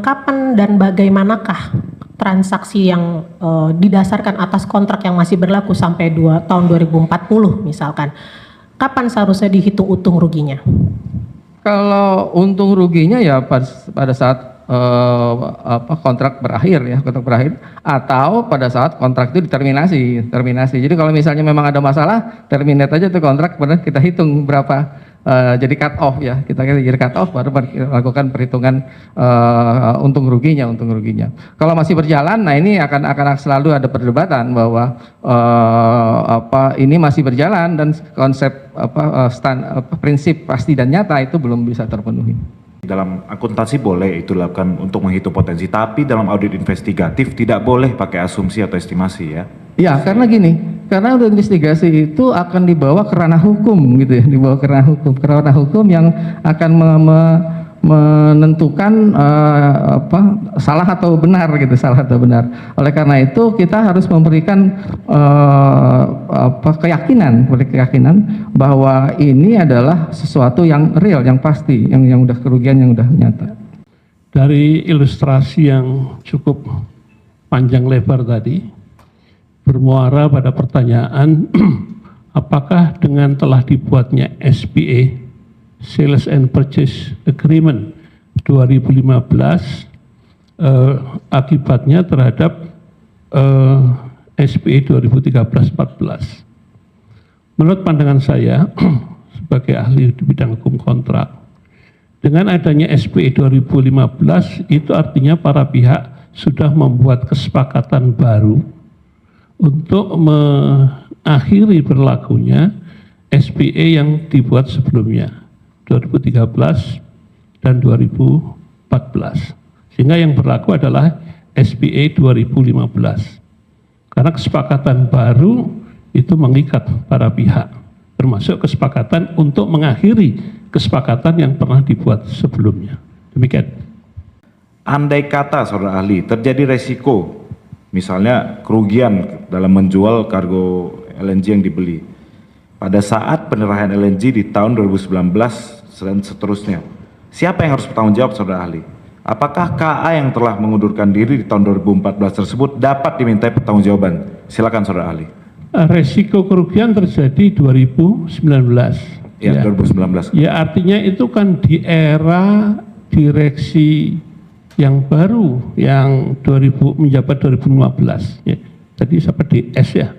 kapan dan bagaimanakah transaksi yang didasarkan atas kontrak yang masih berlaku sampai tahun 2040 misalkan, kapan seharusnya dihitung untung ruginya? Kalau untung ruginya ya pada saat kontrak berakhir ya, kontrak berakhir, atau pada saat kontrak itu terminasi. Jadi kalau misalnya memang ada masalah, terminate aja tuh kontrak, benar kita hitung berapa. Jadi cut off ya, kita jadi cut off baru lakukan perhitungan untung ruginya. Kalau masih berjalan, nah ini akan selalu ada perdebatan bahwa ini masih berjalan dan konsep prinsip pasti dan nyata itu belum bisa terpenuhi. Dalam akuntansi boleh itu dilakukan untuk menghitung potensi, tapi dalam audit investigatif tidak boleh pakai asumsi atau estimasi ya. Ya, karena gini, karena audit investigasi itu akan dibawa ke ranah hukum gitu ya, ke ranah hukum yang akan menentukan salah atau benar. Oleh karena itu kita harus memberikan keyakinan bahwa ini adalah sesuatu yang real, yang pasti, yang udah kerugian yang udah nyata. Dari ilustrasi yang cukup panjang lebar tadi bermuara pada pertanyaan apakah dengan telah dibuatnya SPA Sales and Purchase Agreement 2015 akibatnya terhadap SPA 2013-14. Menurut pandangan saya sebagai ahli di bidang hukum kontrak, dengan adanya SPA 2015 itu artinya para pihak sudah membuat kesepakatan baru untuk mengakhiri berlakunya SPA yang dibuat sebelumnya 2013 dan 2014, sehingga yang berlaku adalah SPA 2015 karena kesepakatan baru itu mengikat para pihak, termasuk kesepakatan untuk mengakhiri kesepakatan yang pernah dibuat sebelumnya. Demikian. Andai kata saudara ahli terjadi resiko, misalnya kerugian dalam menjual kargo LNG yang dibeli pada saat penerahan LNG di tahun 2019 dan seterusnya, siapa yang harus bertanggung jawab saudara ahli? Apakah KA yang telah mengundurkan diri di tahun 2014 tersebut dapat dimintai pertanggungjawaban? Silakan saudara ahli. Resiko kerugian terjadi 2019. Ya, 2019. Ya, artinya itu kan di era direksi yang baru yang menjabat 2015 ya. Tadi seperti S ya.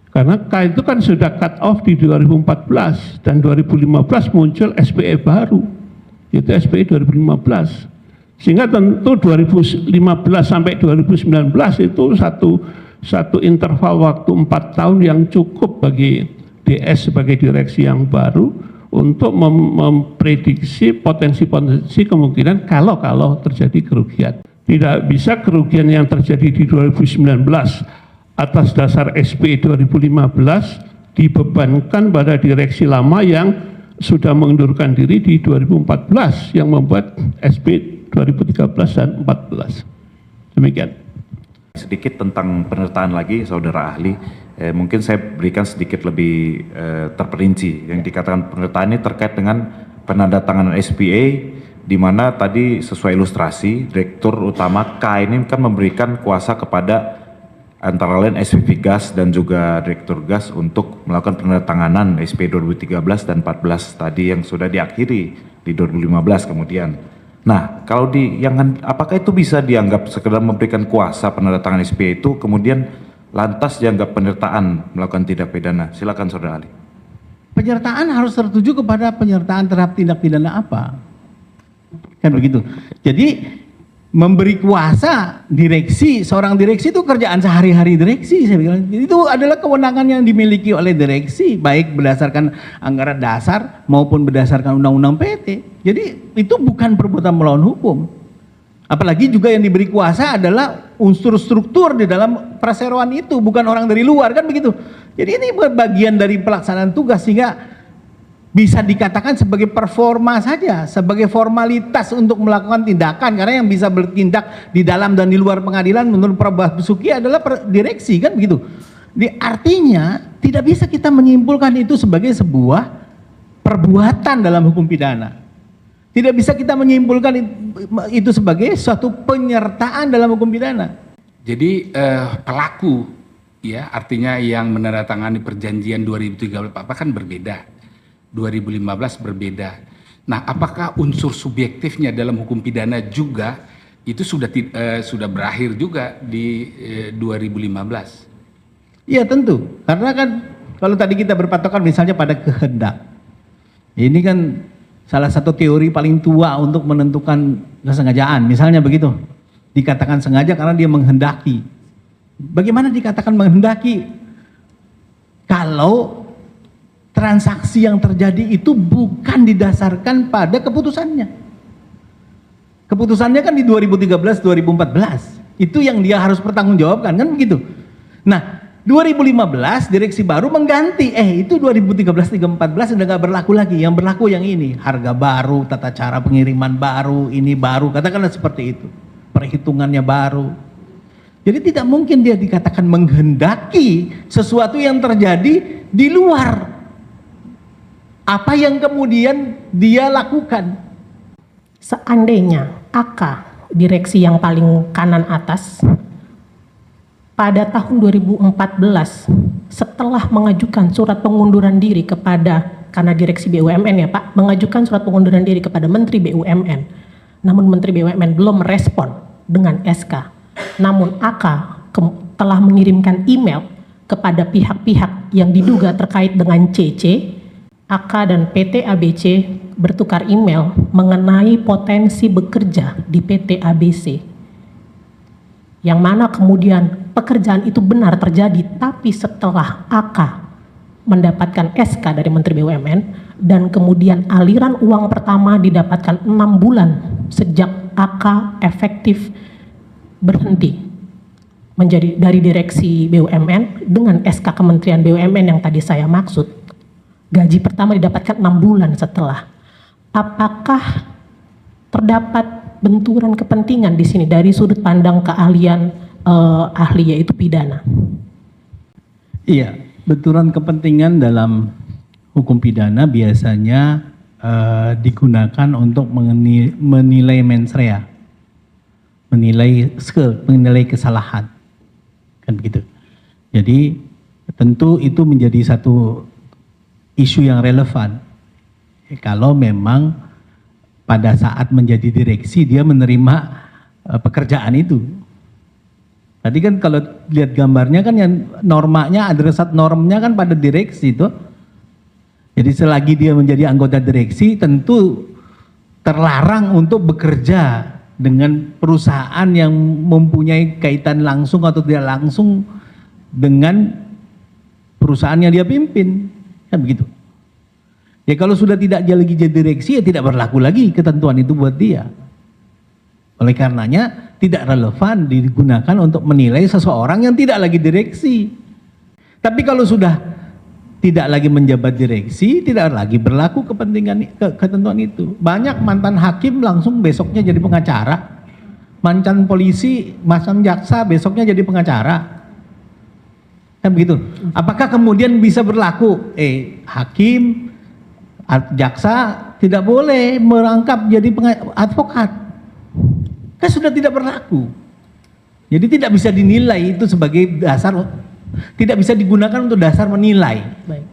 Karena K itu kan sudah cut off di 2014 dan 2015 muncul SPE baru. Itu SPE 2015. Sehingga tentu 2015 sampai 2019 itu satu interval waktu 4 tahun yang cukup bagi DS sebagai direksi yang baru untuk memprediksi potensi-potensi kemungkinan kalau terjadi kerugian. Tidak bisa kerugian yang terjadi di 2019 atas dasar SP 2015 dibebankan pada direksi lama yang sudah mengundurkan diri di 2014 yang membuat SP 2013 dan 14. Demikian. Sedikit tentang penyertaan lagi saudara ahli. Mungkin saya berikan sedikit lebih terperinci. Yang dikatakan penyertaan ini terkait dengan penandatanganan SPA, di mana tadi sesuai ilustrasi Direktur Utama K ini kan memberikan kuasa kepada antara lain SPV Gas dan juga Direktur Gas untuk melakukan penandatanganan SPA 2013 dan 14 tadi yang sudah diakhiri di 2015 kemudian. Nah, kalau apakah itu bisa dianggap sekedar memberikan kuasa penandatanganan SPA itu kemudian lantas dianggap penyertaan melakukan tindak pidana? Silakan saudara ahli. Penyertaan harus tertuju kepada penyertaan terhadap tindak pidana apa? Kan begitu. Jadi memberi kuasa seorang direksi itu kerjaan sehari-hari direksi, saya bilang. Itu adalah kewenangan yang dimiliki oleh direksi, baik berdasarkan anggaran dasar maupun berdasarkan undang-undang PT. Jadi itu bukan perbuatan melawan hukum. Apalagi juga yang diberi kuasa adalah unsur struktur di dalam perseroan itu, bukan orang dari luar, kan begitu. Jadi ini bagian dari pelaksanaan tugas, sehingga bisa dikatakan sebagai performa saja, sebagai formalitas untuk melakukan tindakan, karena yang bisa bertindak di dalam dan di luar pengadilan menurut Prof. Basuki adalah direksi, kan begitu. Artinya tidak bisa kita menyimpulkan itu sebagai sebuah perbuatan dalam hukum pidana. Tidak bisa kita menyimpulkan itu sebagai suatu penyertaan dalam hukum pidana. Jadi pelaku, ya artinya yang menandatangani perjanjian 2013 kan berbeda, 2015 berbeda. Nah, apakah unsur subjektifnya dalam hukum pidana juga itu sudah berakhir juga di 2015? Iya tentu, karena kan kalau tadi kita berpatokan misalnya pada kehendak, ini kan salah satu teori paling tua untuk menentukan kesengajaan, misalnya begitu. Dikatakan sengaja karena dia menghendaki. Bagaimana dikatakan menghendaki? Kalau transaksi yang terjadi itu bukan didasarkan pada keputusannya. Keputusannya kan di 2013-2014. Itu yang dia harus pertanggungjawabkan, kan begitu. Nah, 2015 direksi baru mengganti, itu 2013-2014 sudah nggak berlaku lagi, yang berlaku yang ini, harga baru, tata cara pengiriman baru, ini baru, katakanlah seperti itu, perhitungannya baru. Jadi tidak mungkin dia dikatakan menghendaki sesuatu yang terjadi di luar apa yang kemudian dia lakukan. Seandainya AK, direksi yang paling kanan atas, pada tahun 2014 setelah mengajukan surat pengunduran diri karena direksi BUMN ya Pak, mengajukan surat pengunduran diri kepada Menteri BUMN, namun Menteri BUMN belum merespon dengan SK, namun AK telah mengirimkan email kepada pihak-pihak yang diduga terkait dengan CC, AK dan PT ABC bertukar email mengenai potensi bekerja di PT ABC, yang mana kemudian pekerjaan itu benar terjadi, tapi setelah AK mendapatkan SK dari Menteri BUMN dan kemudian aliran uang pertama didapatkan 6 bulan sejak AK efektif berhenti menjadi dari direksi BUMN dengan SK Kementerian BUMN yang tadi saya maksud. Gaji pertama didapatkan 6 bulan setelah. Apakah terdapat benturan kepentingan di sini dari sudut pandang keahlian ahli yaitu pidana? Iya, benturan kepentingan dalam hukum pidana biasanya digunakan untuk menilai mens rea, menilai skill, menilai kesalahan, kan begitu. Jadi tentu itu menjadi satu isu yang relevan kalau memang pada saat menjadi direksi dia menerima pekerjaan itu. Tadi kan kalau lihat gambarnya kan yang normanya, adresat normnya kan pada direksi itu. Jadi selagi dia menjadi anggota direksi tentu terlarang untuk bekerja dengan perusahaan yang mempunyai kaitan langsung atau tidak langsung dengan perusahaan yang dia pimpin. Kan begitu. Ya kalau sudah tidak dia lagi jadi direksi ya tidak berlaku lagi ketentuan itu buat dia. Oleh karenanya tidak relevan digunakan untuk menilai seseorang yang tidak lagi direksi. Tapi kalau sudah tidak lagi menjabat direksi, tidak lagi berlaku ketentuan itu. Banyak mantan hakim langsung besoknya jadi pengacara. Mantan polisi, mantan jaksa besoknya jadi pengacara. Kan begitu. Apakah kemudian bisa berlaku hakim, jaksa tidak boleh merangkap jadi advokat? Kan sudah tidak berlaku. Jadi tidak bisa dinilai itu sebagai dasar, tidak bisa digunakan untuk dasar menilai. Baik.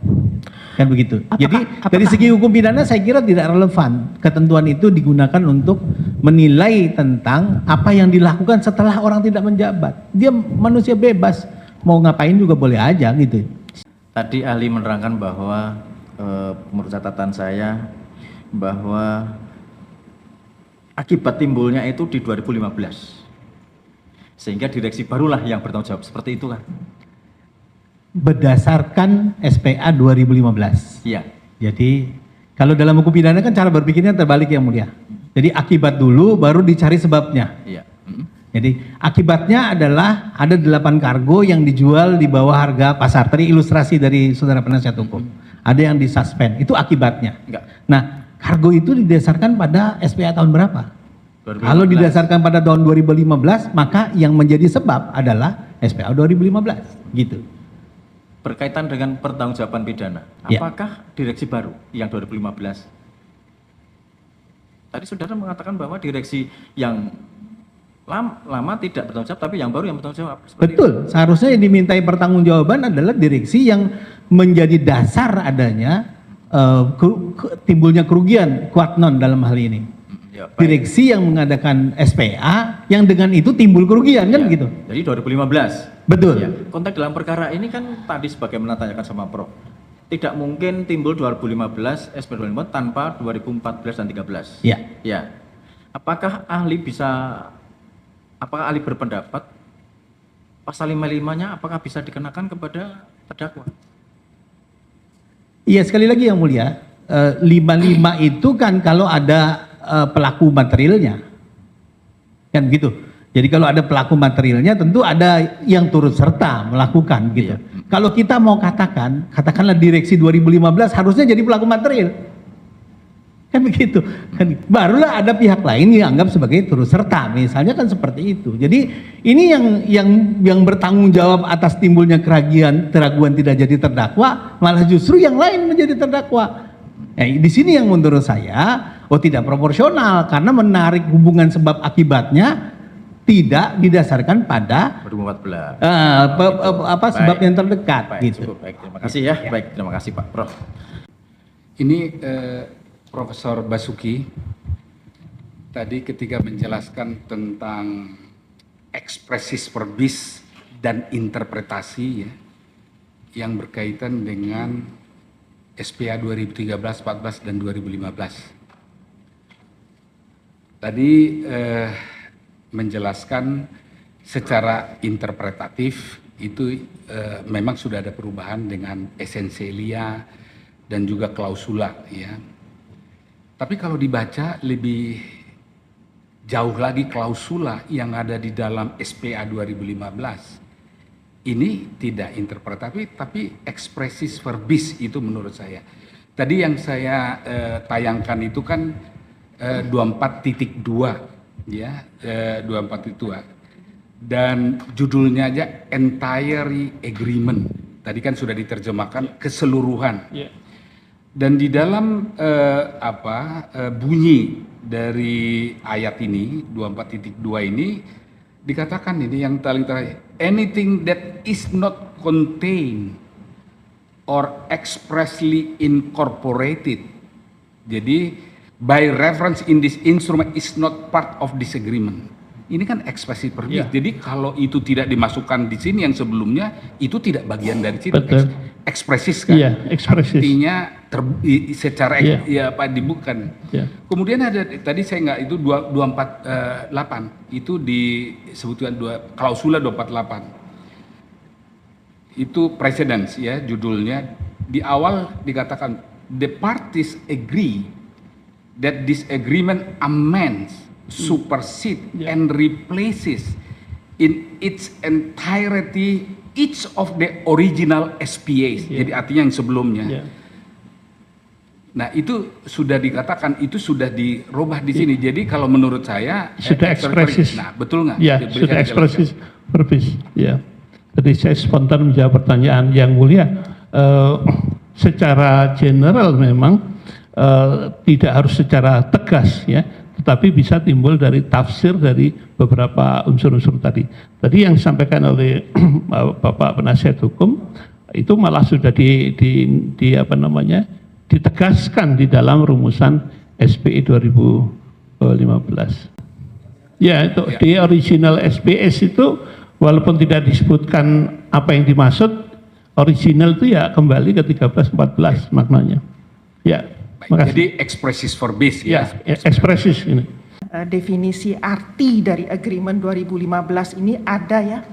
Kan begitu. Jadi dari segi hukum pidana saya kira tidak relevan ketentuan itu digunakan untuk menilai tentang apa yang dilakukan setelah orang tidak menjabat. Dia manusia bebas, mau ngapain juga boleh aja gitu. Tadi ahli menerangkan bahwa menurut catatan saya bahwa akibat timbulnya itu di 2015, sehingga direksi barulah yang bertanggung jawab, seperti itu kan? Berdasarkan SPA 2015. Iya. Jadi kalau dalam hukum pidana kan cara berpikirnya terbalik yang mulia. Jadi akibat dulu baru dicari sebabnya. Iya. Jadi akibatnya adalah ada 8 kargo yang dijual di bawah harga pasar. Tadi ilustrasi dari saudara penasihat hukum. Ada yang disuspend, itu akibatnya. Enggak. Nah, kargo itu didasarkan pada SPA tahun berapa? 2015. Kalau didasarkan pada tahun 2015, maka yang menjadi sebab adalah SPA 2015, gitu. Berkaitan dengan pertanggungjawaban pidana, Ya. apakah direksi baru yang 2015 Tadi saudara mengatakan bahwa direksi yang lama tidak bertanggung jawab, tapi yang baru yang bertanggung jawab. Betul, seharusnya yang dimintai pertanggungjawaban adalah direksi yang menjadi dasar adanya timbulnya kerugian Kuatnon dalam hal ini. Ya, baik. Direksi yang mengadakan SPA yang dengan itu timbul kerugian kan Ya, begitu. Jadi 2015. Betul. Ya, konteks dalam perkara ini kan tadi sebagaimana tanyakan sama Prof. Tidak mungkin timbul 2015 SP 2015 tanpa 2014 dan 13. Ya. Ya. Apakah ahli berpendapat pasal 55-nya apakah bisa dikenakan kepada terdakwa? Iya, sekali lagi yang mulia, 55 itu kan kalau ada pelaku materialnya. Kan begitu. Jadi kalau ada pelaku materialnya tentu ada yang turut serta melakukan gitu. Iya. Kalau kita mau katakanlah direksi 2015 harusnya jadi pelaku material. Kan begitu. Kan barulah ada pihak lain yang anggap sebagai turut serta, misalnya kan seperti itu. Jadi ini yang bertanggung jawab atas timbulnya keraguan tidak jadi terdakwa, malah justru yang lain menjadi terdakwa. Nah, di sini yang menurut saya tidak proporsional karena menarik hubungan sebab akibatnya tidak didasarkan pada 2014. sebab yang terdekat Baik, gitu. cukup baik. Terima kasih ya. Baik, terima kasih Pak Prof. Ini Profesor Basuki tadi ketika menjelaskan tentang ekspresis verbis dan interpretasi ya, yang berkaitan dengan SPA 2013, 14 dan 2015. Tadi menjelaskan secara interpretatif itu memang sudah ada perubahan dengan esensialia dan juga klausula ya. Tapi kalau dibaca lebih jauh lagi klausula yang ada di dalam SPA 2015 ini tidak interpretatif tapi ekspresis verbis itu menurut saya. Tadi yang saya tayangkan itu kan 24.2 ya, 24.2 dan judulnya aja entire agreement. Tadi kan sudah diterjemahkan keseluruhan. Dan di dalam bunyi dari ayat ini 24.2 ini dikatakan ini yang paling terakhir, anything that is not contained or expressly incorporated. Jadi by reference in this instrument is not part of this agreement. Ini kan ekspresi verbis. Jadi kalau itu tidak dimasukkan di sini yang sebelumnya itu tidak bagian dari situ. Betul. Ekspresis kan. Iya, ekspresis. Artinya secara bukan. Iya. Kemudian ada tadi saya nggak itu 248 itu disebutkan klausula 248. Itu precedence ya judulnya. Di awal dikatakan the parties agree that this agreement amends, supersedes, and replaces in its entirety each of the original SPAs. Jadi artinya yang sebelumnya. Nah itu sudah dikatakan, itu sudah dirubah di sini. Jadi kalau menurut saya sudah ekspresis. Nah betul nggak? Ya, sudah ekspresis verbis. Ya. Jadi saya spontan menjawab pertanyaan yang mulia. Secara general memang tidak harus secara tegas ya, tetapi bisa timbul dari tafsir dari beberapa unsur-unsur tadi. Tadi yang disampaikan oleh Bapak Penasihat Hukum itu malah sudah ditegaskan di dalam rumusan SPI 2015. Ya, itu di original SPS itu walaupun tidak disebutkan apa yang dimaksud, original itu ya kembali ke 13-14 maknanya. Ya. Baik, jadi ekspresis verbis ya. Ekspresis ini. Definisi arti dari agreement 2015 ini ada ya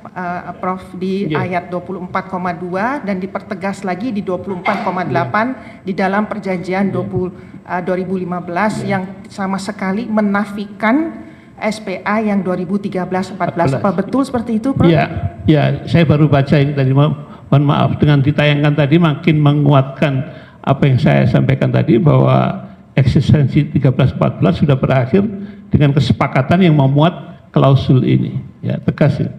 Prof di ayat 24,2 dan dipertegas lagi di 24,8 di dalam perjanjian 2015 yang sama sekali menafikan SPA yang 2013-14. Apa betul seperti itu, Prof? Ya, saya baru baca ini tadi, mohon maaf, dengan ditayangkan tadi makin menguatkan apa yang saya sampaikan tadi bahwa eksistensi 13-14 sudah berakhir dengan kesepakatan yang memuat klausul ini. Ya, tegas ini.